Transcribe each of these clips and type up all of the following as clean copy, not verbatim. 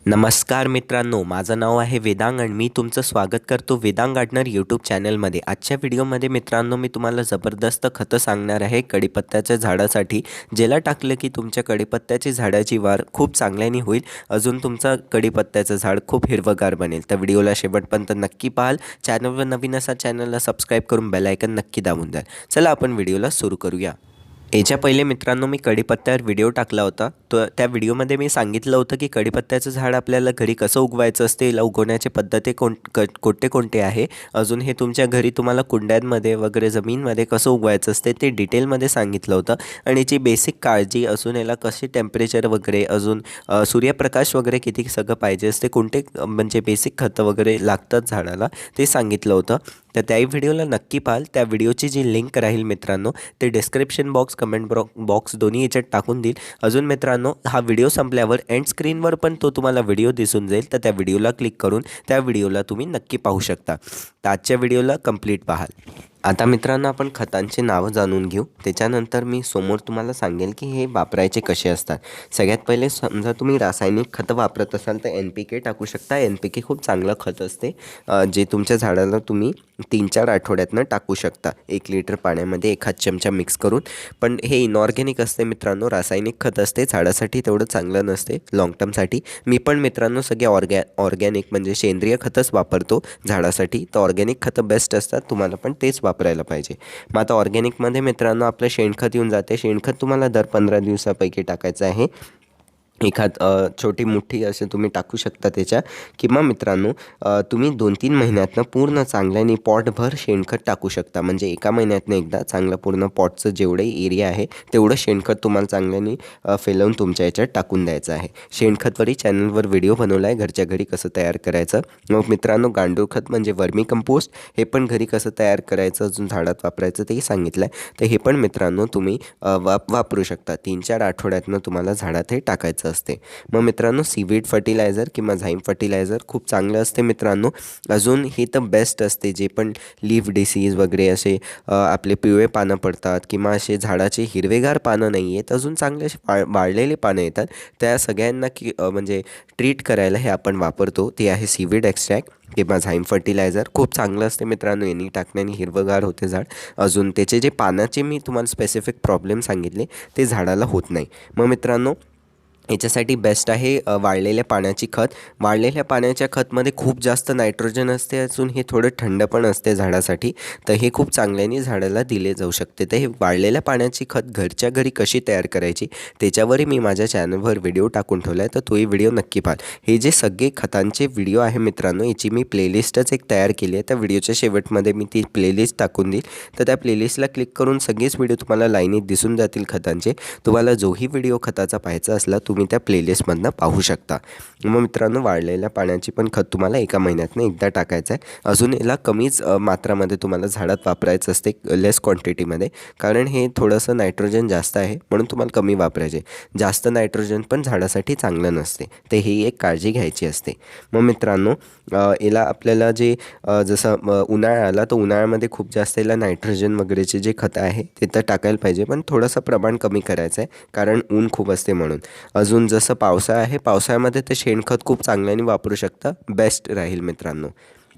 नमस्कार मित्रांनो, माझं नाव आहे वेदांग आणि मी तुमचं स्वागत करतो वेदांग गार्डनर यूट्यूब चॅनलमध्ये। आजच्या व्हिडिओमध्ये मित्रांनो मी तुम्हाला जबरदस्त खतं सांगणार आहे कढीपत्त्याच्या झाडासाठी, ज्याला टाकलं की तुमच्या कढीपत्त्याची झाडाची वाढ खूप चांगल्याने होईल, अजून तुमचा कढीपत्त्याचं झाड खूप हिरवगार बनेल। तर व्हिडिओला शेवटपर्यंत नक्की पाहाल। चॅनलवर नवीन असा चॅनलला सबस्क्राईब करून बेल आयकन नक्की दाबून द्याल। चला आपण व्हिडिओला सुरू करूया। याच्या पहिले मित्रांनो मी कढीपत्त्यावर व्हिडिओ टाकला होता, तर त्या व्हिडिओमध्ये मी सांगितलं होतं की कढीपत्त्याचं झाड आपल्याला घरी कसं उगवायचं असते, याला उगवण्याचे पद्धती कोणते आहे, अजून हे तुमच्या घरी तुम्हाला कुंड्यांमध्ये वगैरे जमीनमध्ये कसं उगवायचं असते ते डिटेलमध्ये सांगितलं होतं। आणि याची बेसिक काळजी, अजून याला कसे टेम्परेचर वगैरे, अजून सूर्यप्रकाश वगैरे किती सगळं पाहिजे असते, कोणते म्हणजे बेसिक खतं वगैरे लागतात झाडाला ते सांगितलं होतं। तर त्याही व्हिडिओला नक्की पाहाल। त्या व्हिडिओची जी लिंक राहील मित्रांनो ते डिस्क्रिप्शन बॉक्स, कमेंट बॉक्स दोन्ही याच्यात टाकून देईल। अजून मित्रांनो हा व्हिडिओ संपल्यावर एंड स्क्रीनवर पण तो तुम्हाला व्हिडिओ दिसून जाईल, तर त्या व्हिडिओला क्लिक करून त्या व्हिडिओला तुम्ही नक्की पाहू शकता। तर आजच्या व्हिडिओला कंप्लीट पाहाल। आता मित्रांनो आपण खतांची नावं जाणून घेऊ, त्याच्यानंतर मी समोर तुम्हाला सांगेल की हे वापरायचे कसे असतात। सगळ्यात पहिले समजा तुम्ही रासायनिक खतं वापरत असाल तर NPK टाकू शकता। NPK खूप चांगलं खत असते, जे तुमच्या झाडाला तुम्ही 3-4 आठवड्यातनं टाकू शकता, 1 लिटर पाण्यामध्ये 1 चमचा मिक्स करून। पण हे इनऑर्गॅनिक असते मित्रांनो, रासायनिक खत असते, झाडासाठी तेवढं चांगलं नसते लॉंग टर्मसाठी। मी पण मित्रांनो सगळे ऑर्गॅनिक म्हणजे सेंद्रिय खतच वापरतो झाडासाठी, तर ऑर्गॅनिक खतं बेस्ट असतात, तुम्हाला पण तेच वापरायला पाहिजे। मग आता ऑर्गॅनिकमध्ये मित्रांनो आपलं शेणखत येऊन जाते। शेणखत तुम्हाला दर 15 दिवसापैकी टाकायचं आहे। एखाद छोटी मुठ्ठी असे तुम्ही टाकू शकता त्याच्या, किंवा मित्रांनो तुम्ही 2-3 महिन्यातनं पूर्ण चांगल्याने पॉटभर शेणखत टाकू शकता। म्हणजे एका महिन्यातनं एकदा चांगलं पूर्ण पॉटचं जेवढंही एरिया आहे तेवढं शेणखत तुम्हाला चांगल्याने फैलवून तुमच्या याच्यात टाकून द्यायचं आहे। शेणखतवरही चॅनलवर व्हिडिओ बनवला आहे घरच्या घरी कसं तयार करायचं। मग मित्रांनो गांडूळ खत म्हणजे वर्मी कंपोस्ट, हे पण घरी कसं तयार करायचं, अजून झाडात वापरायचं तेही सांगितलं आहे। तर हे पण मित्रांनो तुम्ही वापरू शकता। 3-4 आठवड्यातनं तुम्हाला झाडात हे टाकायचं असते। मग मित्रांनो सीवीड फर्टिलायझर किंवा झाईम फर्टिलायझर खूप चांगलं असते मित्रांनो। अजून हे तर बेस्ट असते, जे पण लीफ डिसीज वगैरे असे आपले पिवळे पानं पडतात किंवा असे झाडाचे हिरवेगार पानं नाही आहेत, अजून चांगले असे वाळलेले पानं येतात, त्या सगळ्यांना म्हणजे ट्रीट करायला हे आपण वापरतो, ते आहे सीवीड एक्स्ट्रॅक्ट किंवा झाईम फर्टिलायझर। खूप चांगलं असते मित्रांनो, यांनी टाकण्याने हिरवगार होते झाड। अजून त्याचे जे पानाचे मी तुम्हाला स्पेसिफिक प्रॉब्लेम सांगितले ते झाडाला होत नाही। मग मित्रांनो याच्यासाठी बेस्ट आहे वाळलेल्या पाण्याची खत। वाळलेल्या पाण्याच्या खतमध्ये खूप जास्त नायट्रोजन असते, अजून हे थोडं थंड पण असते झाडासाठी, तर हे खूप चांगल्याने झाडाला दिले जाऊ शकते। तर हे वाळलेल्या पाण्याची खत घरच्या घरी कशी तयार करायची त्याच्यावरही मी माझ्या चॅनलवर व्हिडिओ टाकून ठेवला आहे, तर तोही व्हिडिओ नक्की पाहा। हे जे सगळे खतांचे व्हिडिओ आहे मित्रांनो, याची मी प्लेलिस्टच एक तयार केली आहे, त्या व्हिडिओच्या शेवटमध्ये मी ती प्लेलिस्ट टाकून देईल। तर त्या प्लेलिस्टला क्लिक करून सगळेच व्हिडिओ तुम्हाला लाईनीत दिसून जातील खतांचे। तुम्हाला जोही व्हिडिओ खताचा पाहायचा असला तुम्ही त्या प्लेलिस्टमधनं पाहू शकता। मग मित्रांनो वाळलेल्या पाण्याची पण खत तुम्हाला एका महिन्यातनं एकदा टाकायचं आहे। अजून याला कमीच मात्रामध्ये तुम्हाला झाडात वापरायचं असते, लेस क्वांटिटीमध्ये, कारण हे थोडंसं नायट्रोजन जास्त आहे म्हणून तुम्हाला कमी वापरायचे। जास्त नायट्रोजन पण झाडासाठी चांगलं नसते, तर ही एक काळजी घ्यायची असते। मग मित्रांनो याला आपल्याला जे जसं उन्हाळा आला तर उन्हाळ्यामध्ये खूप जास्त याला नायट्रोजन वगैरेचे जे खतं आहे ते तर टाकायला पाहिजे, पण थोडंसं प्रमाण कमी करायचं आहे, कारण ऊन खूप असते म्हणून। अजून जसं पावसाळा आहे, पावसाळ्यामध्ये ते शेणखत खूप चांगल्याने वापरू शकता, बेस्ट राहील मित्रांनो।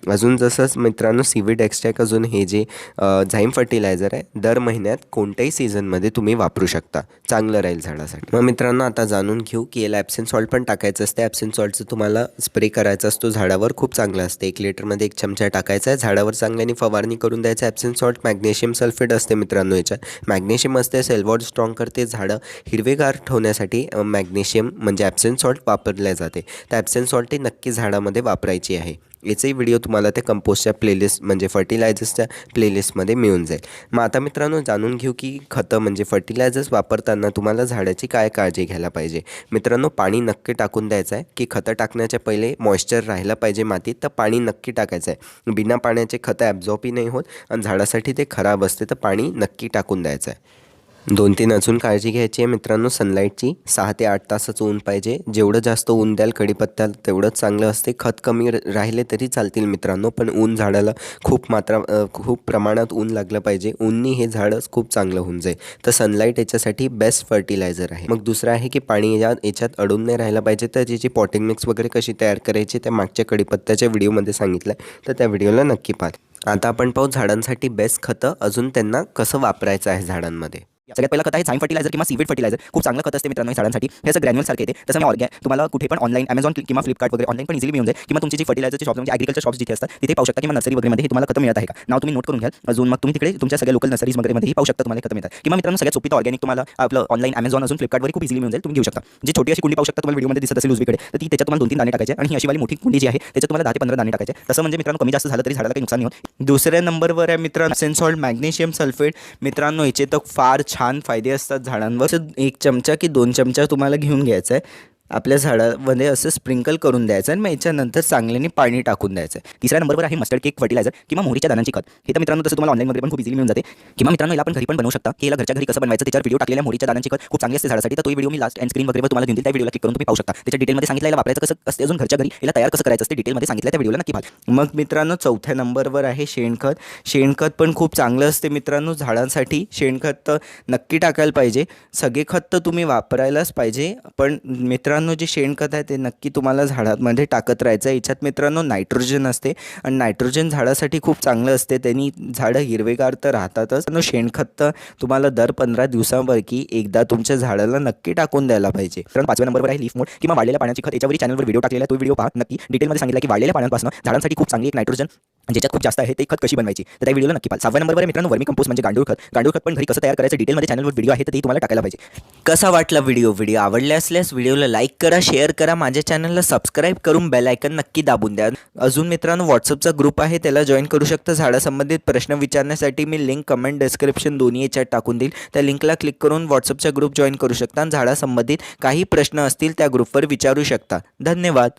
अजून जसंच मित्रांनो सीवीड एक्स्ट्रॅक्ट, अजून हे जे झाईम फर्टिलायझर आहे दर महिन्यात कोणत्याही सीझनमध्ये तुम्ही वापरू शकता, चांगलं राहील झाडासाठी। मग मित्रांनो आता जाणून घेऊ की याला ॲप्सम सॉल्ट पण टाकायचं असते। ॲप्सम सॉल्टचं तुम्हाला स्प्रे करायचा असतो झाडावर, खूप चांगलं असते। 1 लिटरमध्ये 1 चमचा टाकायचा आहे, झाडावर चांगल्याने फवारणी करून द्यायचं। ॲप्सम सॉल्ट मॅग्नेशियम सल्फेट असते मित्रांनो, याच्यात मॅग्नेशियम असते, सेल वॉल स्ट्रॉंग करते, झाडं हिरवेगार ठेवण्यासाठी मॅग्नेशियम म्हणजे ॲप्सम सॉल्ट वापरले जाते। तर ॲप्सम सॉल्ट ही नक्की झाडामध्ये वापरायची आहे। याचाही व्हिडिओ तुम्हाला त्या कंपोस्टच्या प्लेलिस्ट म्हणजे फर्टिलायझर्सच्या प्लेलिस्टमध्ये मिळून जाईल। मग आता मित्रांनो जाणून घेऊ की खतं म्हणजे फर्टिलायझर्स वापरताना तुम्हाला झाडाची काय काळजी घ्यायला पाहिजे। मित्रांनो पाणी नक्की टाकून द्यायचं आहे, की खतं टाकण्याच्या पहिले मॉइश्चर राहायला पाहिजे मातीत, तर पाणी नक्की टाकायचं आहे। बिना पाण्याचे खतं ॲब्झॉर्बही नाही होत आणि झाडासाठी ते खराब असते, तर पाणी नक्की टाकून द्यायचं आहे। 2-3 अजून काळजी घ्यायची आहे मित्रांनो सनलाईटची. 6 ते 8 तासाचं ऊन पाहिजे. जेवढं जास्त ऊन द्याल कढीपत्त्याला तेवढंच चांगलं असते. खत कमी राहिले तरी चालतील मित्रांनो, पण ऊन झाडाला खूप प्रमाणात ऊन लागलं पाहिजे. ऊननी हे झाडच खूप चांगलं होऊन जाईल. तर सनलाईट याच्यासाठी बेस्ट फर्टिलायझर आहे. मग दुसरं आहे की पाणी याच्यात अडून नाही राहायला पाहिजे. तर त्याची पॉटिंग मिक्स वगैरे कशी तयार करायची त्या मागच्या कढीपत्त्याच्या व्हिडिओमध्ये सांगितलं आहे, तर त्या व्हिडिओला नक्की पहा. आता आपण पाहू झाडांसाठी बेस्ट खतं अजून त्यांना कसं वापरायचं आहे झाडांमध्ये. सगळ्यात पहिला खत आहे झाईम फर्टिलायझर किंवा सीवेड फर्टिलायझर. खूप चांगलं खत असते मित्रांनो झाडांसाठी. हे असं ग्रॅन्युअल सारखे येते. तसं मी तुम्हाला कुठे पण ऑनलाईन Amazon किंवा फ्लिपकार्ट वगैरे ऑनलाईन पण इझिली मिळून जाईल, किंवा तुमची जी फर्टिलायझरची शॉप म्हणजे ॲग्रिकल्चर शॉप्स जिथे असतात तिथे पाहू शकता, किंवा नर्सरी वगैरेमध्ये हे तुम्हाला खतं मिळत आहे का नाव तुम्ही नोट करून घ्याल. अजून मग तुम्ही तिकडे तुमच्या सगळ्या लोकल नर्सरीज वगैरेमध्ये पाहू शकता तुम्हाला खतं मिळतात. किंवा मित्रांनो सगळ्यात सोपी तर ऑर्गॅनिक तुम्हाला आपलं ऑनलाईन Amazon अजून फ्लिपकार्टवर खूप इझिली मिळून जाईल, तुम्ही घेऊ शकता. जी छोटी अशी कुंडी पाहू शकता तुम्हाला व्हिडिओमध्ये दिसत असेल उजवीकडे, तर ती त्याच्यात तुम्हाला 2-3 दाणे टाकायचे आणि ही अशी वाली मोठी कुंडी जी आहे त्याच्यात तुम्हाला 10 ते 15 दाणे टाकायचे. तसं म्हणजे मित्रांनो कमी जास्त झालं तरी झाडाला काही नुकसान नाही होत. दुसऱ्या नंबरवर आहे मित्रांनो सेन्सॉल्ट मॅग्नेशियम सल्फेट. मित्रांनो याचे तर फार छान फायदे असतात झाडांवर. 1 चमचा की 2 चमचा तुम्हाला घेऊन घ्यायचा आहे, आपल्या झाडामध्ये असं स्प्रिंकल करून द्यायचं आणि मग याच्यानंतर चांगल्याने पाणी टाकून द्यायचं. तिसऱ्या नंबरवर आहे मस्टर्ड केक फर्टिलायझर किंवा मोहरीच्या दाण्यांची खत. हे तर मित्रांनो तसं तुम्हाला ऑनलाईनमध्ये पण खूप इझिली मिळून जाते, किंवा मित्रांनो याला आपण घरी पण बनवू शकता. की याला घरच्या घरी कसं बनवायचं त्याच्यावर व्हिडिओ टाकलेल्या मोहरीच्या दाण्यांची खत खूप चांगली असते झाडासाठी. तर तो व्हिडिओ मी लास्ट एंड स्क्रीन वगैरे तुम्हाला देऊन त्या व्हिडिओला क्लिक करून तुम्ही पाहू शकता. त्याच्या डिटेलमध्ये सांगितलं याला वापरायचं कसं असते, अजून घरच्या घरी याला तयार कसं करायचं असते डिटेलमध्ये सांगितलं त्या व्हिडिओला नक्की पहा. मग मित्रांनो चौथ्या नंबरवर आहे शेणखत. शेणखत पण खूप चांगलं असते मित्रांनो झाडांसाठी. शेणखत तर नक्की टाकायला पाहिजे. सगळे खत तर तुम्ही वापरायलाच पाहिजे, पण मित्रांनो जे शेणखत आहे ते नक्की तुम्हाला झाडांमध्ये टाकत राहायचं. याच्यात मित्रांनो नायट्रोजन असते आणि नायट्रोजन झाडासाठी खूप चांगलं असते. त्यांनी झाडं हिरवेगार तर राहतातच. शेणखत तर तुम्हाला दर 15 दिवसांपैकी एकदा तुमच्या झाडाला नक्की टाकून द्यायला पाहिजे. कारण 5व्या नंबरवर आहे लीफ मोड किंवा वाढलेल्या पाण्याची खत. याच्यावरही चॅनलवर व्हिडिओ टाकलेला आहे, तो व्हिडिओ पहा नक्की. डिटेलमध्ये सांगितलं की वाढलेल्या पाण्यापासून झाडांसाठी खूप चांगली एक नायट्रोजन ज्याच्यात खूप जास्त आहे ते खत कशी बनवायची, तर त्या व्हिडिओला नक्की पहा. 6व्या नंबरवर मित्रांनो वर्मी कंपोस्ट म्हणजे गांडूळ खत. गांडूळ खत पण घरी कसं तयार करायचं डिटेलमध्ये चॅनलवर व्हिडिओ आहे, तर ते तुम्हाला टाकायला पाहिजे. कसा वाटला व्हिडिओ आवडले असल्यास व्हिडिओला लाईक करा, शेअर करा, माझ्या चॅनलला सबस्क्राईब करून बेल आयकन नक्की दाबून द्या. अजून मित्रांनो व्हॉट्सअपचा ग्रुप आहे, त्याला जॉईन करू शकता. झाडासंबंधित प्रश्न विचारण्यासाठी मी लिंक कमेंट डिस्क्रिप्शन दोन्ही याच्यात टाकून देईल. त्या लिंकला क्लिक करून व्हॉट्सअपचा ग्रुप जॉईन करू शकता आणि झाडासंबंधित काही प्रश्न असतील त्या ग्रुपवर विचारू शकता. धन्यवाद.